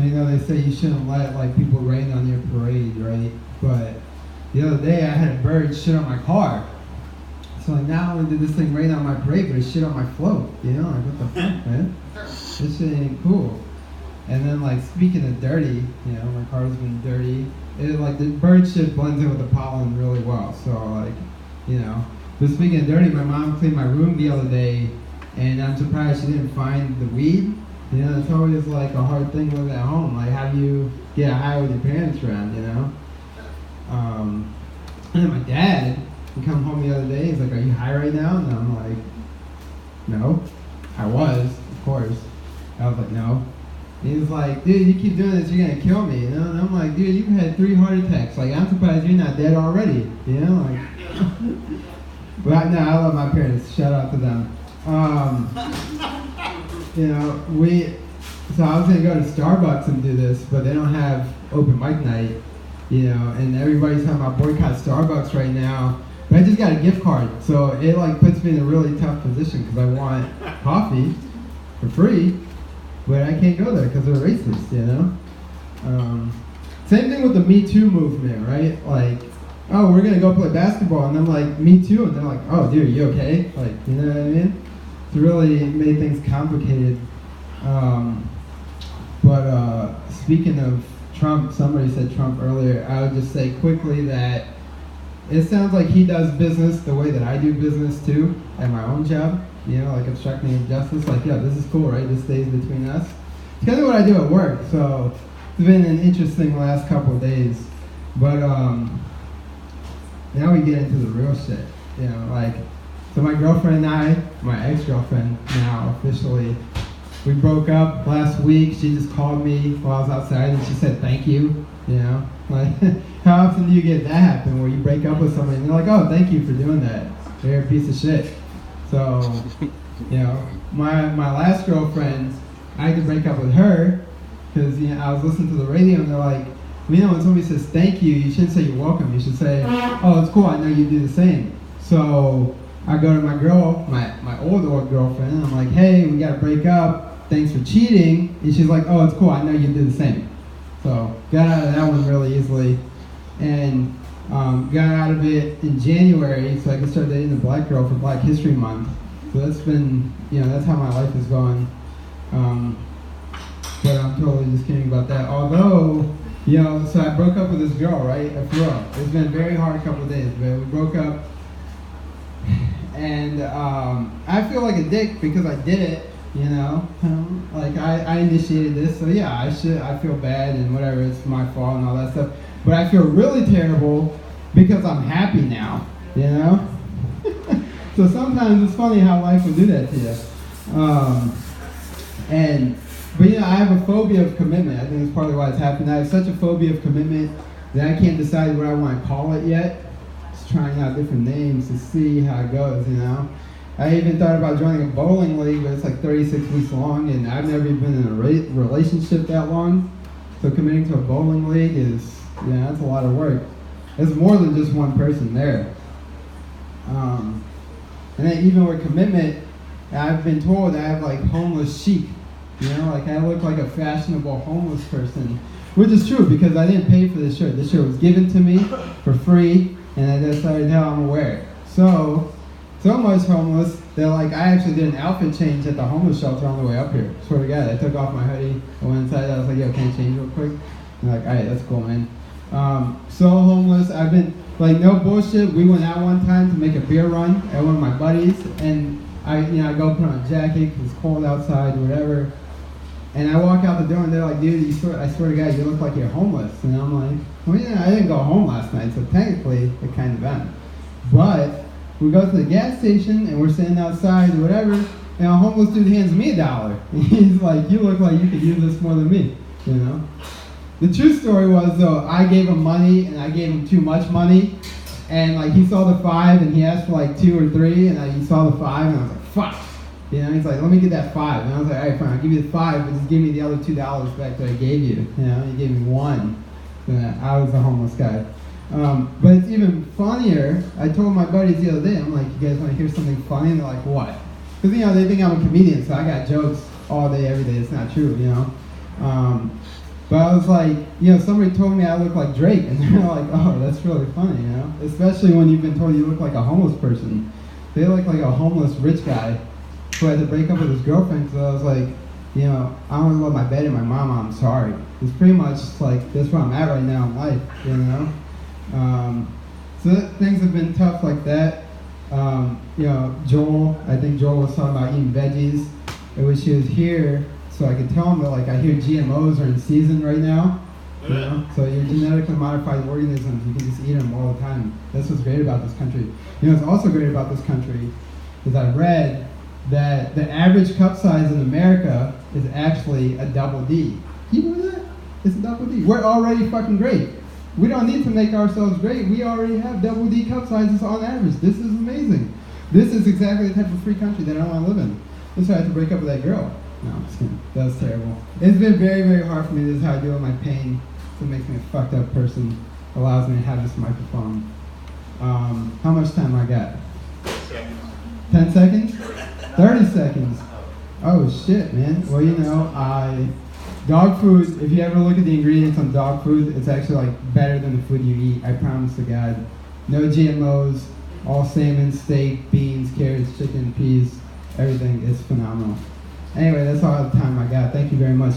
So, they say you shouldn't let like people rain on your parade, right? But the other day I had a bird shit on my car. So like not only did this thing rain on my parade, but it shit on my float. Like what the fuck, man? This shit ain't cool. And then like speaking of dirty, my car's been dirty. It like the bird shit blends in with the pollen really well. So like, but speaking of dirty, my mom cleaned my room the other day, and I'm surprised she didn't find the weed. It's always like a hard thing living at home. Like how do you get high with your parents around, And then my dad, he come home the other day, he's like, "Are you high right now?" And I'm like, "No." I was, of course. I was like, "No." And he was like, "Dude, you keep doing this, you're gonna kill me." And I'm like, "Dude, you've had 3 heart attacks. Like, I'm surprised you're not dead already." Like. But no, I love my parents. Shout out to them. So I was gonna go to Starbucks and do this, but they don't have open mic night. And everybody's talking about boycott Starbucks right now. But I just got a gift card, so it like puts me in a really tough position because I want coffee for free, but I can't go there because they're racist, Same thing with the Me Too movement, right? Like, oh, we're gonna go play basketball, and I'm like, me too, and they're like, oh, dude, are you okay? Like, you know what I mean? It's really made things complicated. But speaking of Trump, somebody said Trump earlier. I would just say quickly that it sounds like he does business the way that I do business too at my own job. Like obstructing injustice. Like, yeah, this is cool, right? This stays between us. It's kind of what I do at work. So it's been an interesting last couple of days. But now we get into the real shit. So my girlfriend and I, my ex-girlfriend now officially, we broke up last week. She just called me while I was outside and she said thank you. Like how often do you get that happen where you break up with somebody and they're like, oh, thank you for doing that. You're a piece of shit. So, my last girlfriend, I had to break up with her because I was listening to the radio and they're like, when somebody says thank you, you shouldn't say you're welcome. You should say, oh, it's cool, I know you do the same. So I go to my girl, my old girlfriend, and I'm like, hey, we gotta break up. Thanks for cheating. And she's like, oh, it's cool, I know you do the same. So got out of that one really easily. And got out of it in January so I could start dating a black girl for Black History Month. So that's been, that's how my life is going. But I'm totally just kidding about that. Although, so I broke up with this girl, right? For real. It's been a very hard couple of days, but we broke up. And I feel like a dick because I did it, like I initiated this, so yeah, I feel bad and whatever, it's my fault and all that stuff. But I feel really terrible because I'm happy now, So sometimes it's funny how life will do that to you. But I have a phobia of commitment. I think it's partly why it's happened. I have such a phobia of commitment that I can't decide what I want to call it yet. Just trying out different names to see how it goes, I even thought about joining a bowling league, but it's like 36 weeks long, and I've never even been in a relationship that long. So committing to a bowling league is, that's a lot of work. There's more than just one person there. And then even with commitment, I've been told I have like homeless chic. Like I look like a fashionable homeless person, which is true because I didn't pay for this shirt. This shirt was given to me for free, and I decided, hell, I'm gonna wear it. So much homeless that like I actually did an outfit change at the homeless shelter on the way up here. Swear to God, I took off my hoodie, I went inside, I was like, yo, can I change real quick? And they're like, alright, that's cool, man. So homeless, I've been, like, no bullshit, we went out one time to make a beer run at one of my buddies, and I go put on a jacket because it's cold outside or whatever, and I walk out the door and they're like, dude, I swear to God, you look like you're homeless. And I'm like, well, yeah, I didn't go home last night, so technically it kind of am. But we go to the gas station and we're sitting outside or whatever, and a homeless dude hands me $1. And he's like, you look like you could use this more than me, The true story was, though, I gave him money and I gave him too much money, and like he saw the 5 and he asked for like 2 or 3, and he saw the 5 and I was like, fuck. He's like, let me get that 5. And I was like, all right, fine, I'll give you the 5, but just give me the other $2 back that I gave you. He gave me 1. I was the homeless guy. But it's even funnier. I told my buddies the other day, I'm like, you guys want to hear something funny? And they're like, what? Because, they think I'm a comedian, so I got jokes all day, every day. It's not true, But I was like, somebody told me I look like Drake, and they're like, oh, that's really funny, Especially when you've been told you look like a homeless person. They look like a homeless rich guy who had to break up with his girlfriend, because I was like, I don't want to let my bed in my mama, I'm sorry. It's pretty much like, that's where I'm at right now in life, So things have been tough like that. Joel, I think Joel was talking about eating veggies. I wish he was here so I could tell him that, like, I hear GMOs are in season right now. So your genetically modified organisms, you can just eat them all the time. That's what's great about this country. What's also great about this country is I read that the average cup size in America is actually a double D. Can you believe that? It's a double D. We're already fucking great. We don't need to make ourselves great. We already have double D cup sizes on average. This is amazing. This is exactly the type of free country that I want to live in. That's why I had to break up with that girl. No, I'm just kidding. That was terrible. It's been very, very hard for me. This is how I deal with my pain. It makes me a fucked up person. Allows me to have this microphone. How much time I got? 10 seconds? 30 seconds. Oh shit, man. Well, dog food, if you ever look at the ingredients on dog food, it's actually like better than the food you eat. I promise to God. No GMOs, all salmon, steak, beans, carrots, chicken, peas, everything is phenomenal. Anyway, that's all the time I got. Thank you very much.